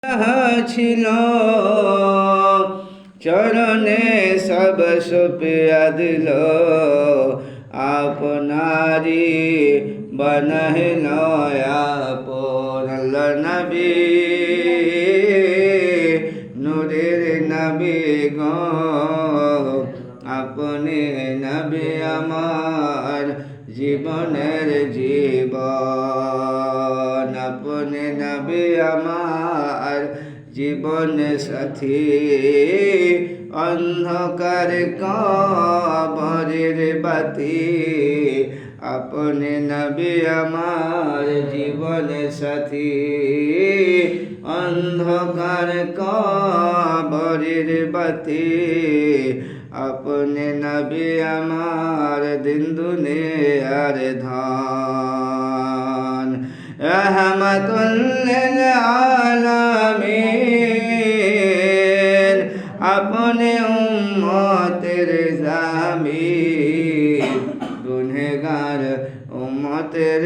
ছিল চরণে সব সুপিয়া দিল আপনারি বনহিল আপন নবী নূরের নবী গো আপনি নবী আমার জীবনের জীবন আপনি নবী আমার জীবন সাথী অন্ধকার কবরের বাতি আপনি নবী আমার জীবন সাথী অন্ধকার কবরের বাতি আপনি নবী আমার দিন দুনিয়ার ধন রহমতুল লিল আলামিন আপনি উম্মতের জামিন গুনহগার উম্মতের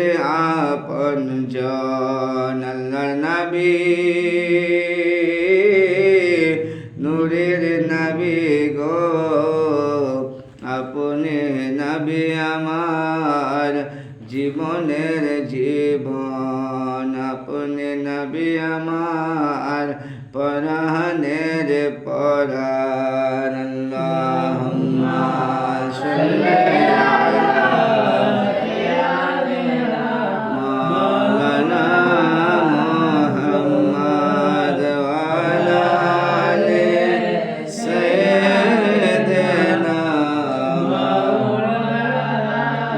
আপনজন আল্লাহর নবী নূরের নবী গো আপনি নবী আমার জীবনের জীবন আপনি নবী আমার পরাণের পরাণ আল্লাহুম্মা সাল্লি আলা মাওলানা মুহাম্মদ ওয়া আলা আলি সাইয়্যিদিনা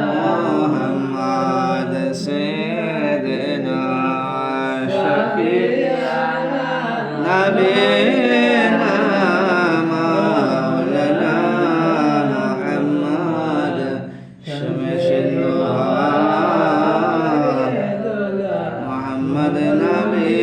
মুহাম্মদ সাইয়্যিদিনা শাফি'ানা নবীনা মাওলানা মুহাম্মদ শামসুল মুহাম্মদ নবী